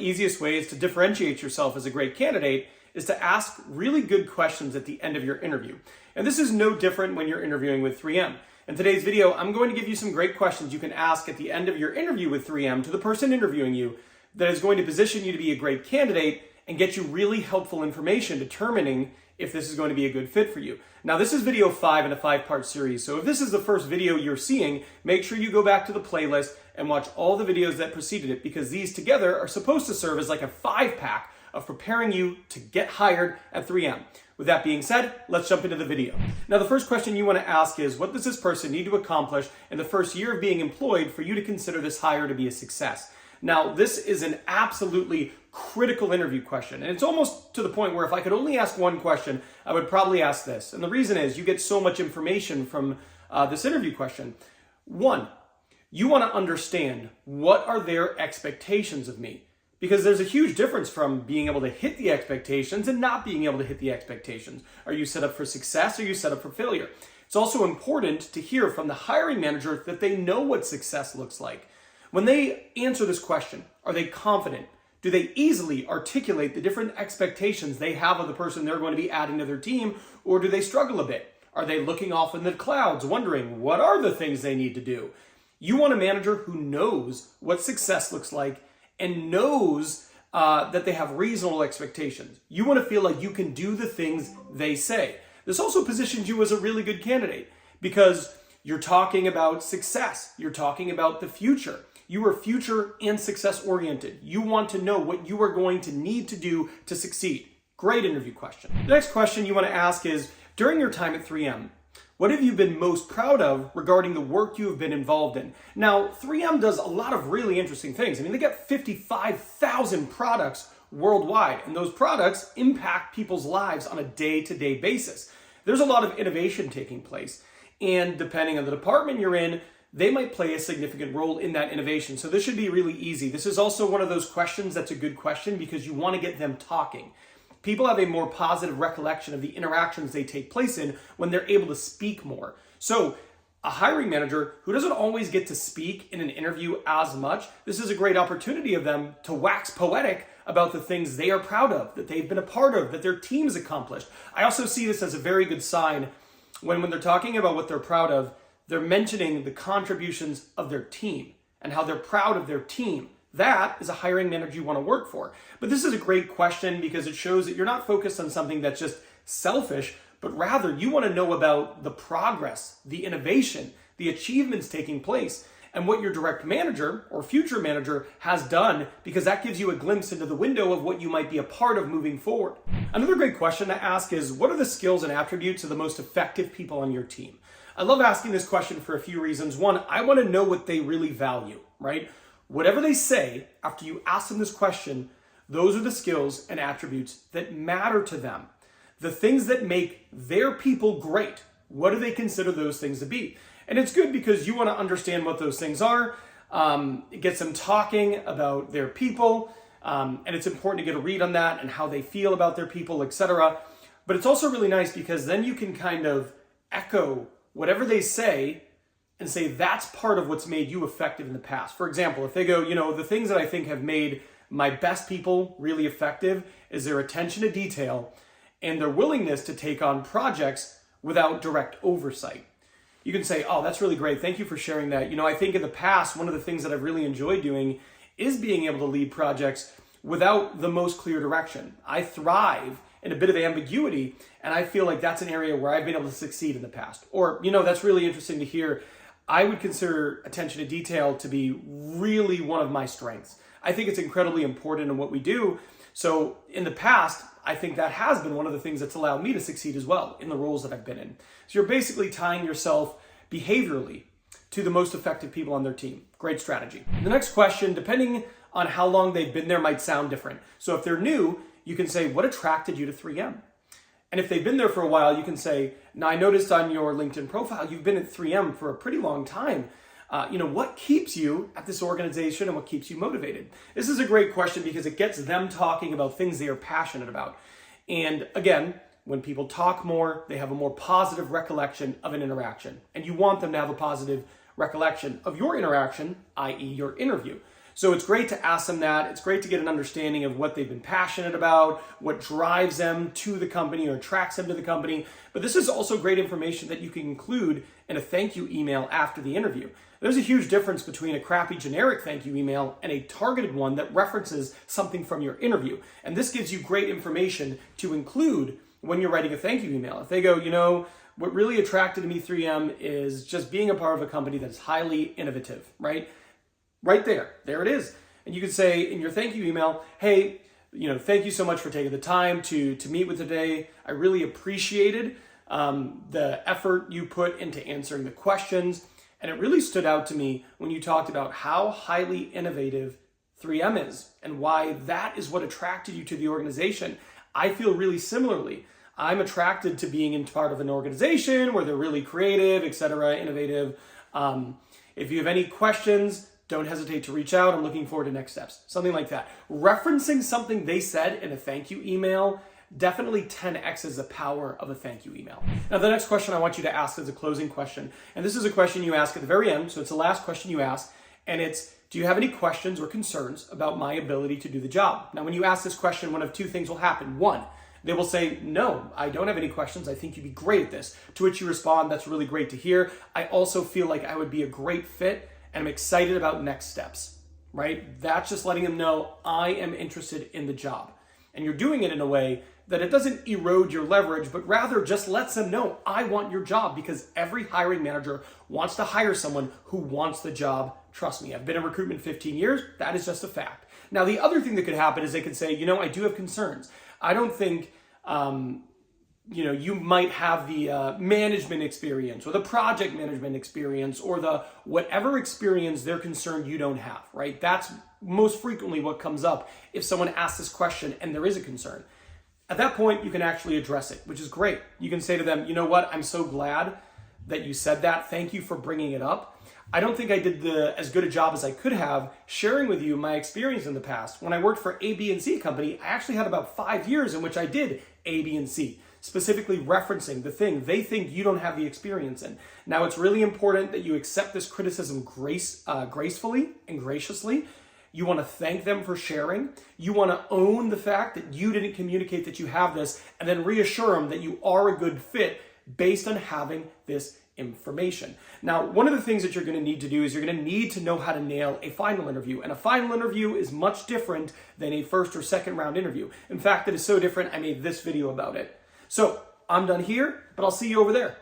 easiest ways to differentiate yourself as a great candidate is to ask really good questions at the end of your interview. And this is no different when you're interviewing with 3M. In today's video, I'm going to give you some great questions you can ask at the end of your interview with 3M to the person interviewing you that is going to position you to be a great candidate and get you really helpful information determining if this is going to be a good fit for you. Now, this is video 5 in a 5-part series, so if this is the first video you're seeing, make sure you go back to the playlist and watch all the videos that preceded it, because these together are supposed to serve as like a 5-pack of preparing you to get hired at 3M. With that being said, let's jump into the video. Now, the first question you want to ask is, what does this person need to accomplish in the first year of being employed for you to consider this hire to be a success? Now, this is an absolutely critical interview question, and it's almost to the point where if I could only ask one question, I would probably ask this. And the reason is you get so much information from this interview question. One, you want to understand, what are their expectations of me? Because there's a huge difference from being able to hit the expectations and not being able to hit the expectations. Are you set up for success or are you set up for failure? It's also important to hear from the hiring manager that they know what success looks like. When they answer this question, are they confident? Do they easily articulate the different expectations they have of the person they're going to be adding to their team, or do they struggle a bit? Are they looking off in the clouds, wondering what are the things they need to do? You want a manager who knows what success looks like and knows that they have reasonable expectations. You want to feel like you can do the things they say. This also positions you as a really good candidate because you're talking about success. You're talking about the future. You are future and success oriented. You want to know what you are going to need to do to succeed. Great interview question. The next question you want to ask is, during your time at 3M, what have you been most proud of regarding the work you have been involved in? Now, 3M does a lot of really interesting things. I mean, they got 55,000 products worldwide, and those products impact people's lives on a day-to-day basis. There's a lot of innovation taking place, and depending on the department you're in, they might play a significant role in that innovation. So this should be really easy. This is also one of those questions that's a good question because you want to get them talking. People have a more positive recollection of the interactions they take place in when they're able to speak more. So a hiring manager who doesn't always get to speak in an interview as much, this is a great opportunity of them to wax poetic about the things they are proud of, that they've been a part of, that their team's accomplished. I also see this as a very good sign when they're talking about what they're proud of, they're mentioning the contributions of their team and how they're proud of their team. That is a hiring manager you want to work for. But this is a great question because it shows that you're not focused on something that's just selfish, but rather you want to know about the progress, the innovation, the achievements taking place, and what your direct manager or future manager has done, because that gives you a glimpse into the window of what you might be a part of moving forward. Another great question to ask is, what are the skills and attributes of the most effective people on your team? I love asking this question for a few reasons. One, I want to know what they really value, right? Whatever they say after you ask them this question, those are the skills and attributes that matter to them. The things that make their people great, what do they consider those things to be? And it's good because you want to understand what those things are. It gets them talking about their people, and it's important to get a read on that and how they feel about their people, etc. But it's also really nice because then you can kind of echo whatever they say and say that's part of what's made you effective in the past. For example, if they go, the things that I think have made my best people really effective is their attention to detail and their willingness to take on projects without direct oversight. You can say, oh, that's really great. Thank you for sharing that. I think in the past, one of the things that I've really enjoyed doing is being able to lead projects without the most clear direction. I thrive in a bit of ambiguity, and I feel like that's an area where I've been able to succeed in the past. Or, that's really interesting to hear. I would consider attention to detail to be really one of my strengths. I think it's incredibly important in what we do. So in the past, I think that has been one of the things that's allowed me to succeed as well in the roles that I've been in. So you're basically tying yourself behaviorally to the most effective people on their team. Great strategy. The next question, depending on how long they've been there, might sound different. So if they're new, you can say, what attracted you to 3M? And if they've been there for a while, you can say, now I noticed on your LinkedIn profile, you've been at 3M for a pretty long time. What keeps you at this organization and what keeps you motivated? This is a great question because it gets them talking about things they are passionate about. And again, when people talk more, they have a more positive recollection of an interaction. And you want them to have a positive recollection of your interaction, i.e. your interview. So it's great to ask them that. It's great to get an understanding of what they've been passionate about, what drives them to the company or attracts them to the company. But this is also great information that you can include in a thank you email after the interview. There's a huge difference between a crappy generic thank you email and a targeted one that references something from your interview. And this gives you great information to include when you're writing a thank you email. If they go, what really attracted me 3M is just being a part of a company that is highly innovative, right? Right there it is. And you could say in your thank you email, hey, thank you so much for taking the time to meet with today. I really appreciated the effort you put into answering the questions. And it really stood out to me when you talked about how highly innovative 3M is and why that is what attracted you to the organization. I feel really similarly. I'm attracted to being in part of an organization where they're really creative, etc., innovative. If you have any questions, don't hesitate to reach out. I'm looking forward to next steps. Something like that. Referencing something they said in a thank you email definitely 10x's the power of a thank you email. Now, the next question I want you to ask is a closing question. And this is a question you ask at the very end. So it's the last question you ask. And it's, do you have any questions or concerns about my ability to do the job? Now, when you ask this question, one of two things will happen. One, they will say, no, I don't have any questions. I think you'd be great at this. To which you respond, that's really great to hear. I also feel like I would be a great fit and I'm excited about next steps, right? That's just letting them know I am interested in the job. And you're doing it in a way that it doesn't erode your leverage, but rather just lets them know I want your job, because every hiring manager wants to hire someone who wants the job. Trust me, I've been in recruitment 15 years. That is just a fact. Now, the other thing that could happen is they could say, I do have concerns. I don't think, you might have the management experience or the project management experience or the whatever experience they're concerned you don't have, right? That's most frequently what comes up if someone asks this question and there is a concern. At that point, you can actually address it, which is great. You can say to them, you know what? I'm so glad that you said that. Thank you for bringing it up. I don't think I did as good a job as I could have sharing with you my experience in the past. When I worked for A, B, and C company, I actually had about 5 years in which I did A, B, and C, specifically referencing the thing they think you don't have the experience in. Now, it's really important that you accept this criticism gracefully and graciously. You want to thank them for sharing. You want to own the fact that you didn't communicate that you have this, and then reassure them that you are a good fit based on having this information. Now, one of the things that you're going to need to do is you're going to need to know how to nail a final interview. And a final interview is much different than a first or second round interview. In fact, it is so different, I made this video about it. So I'm done here, but I'll see you over there.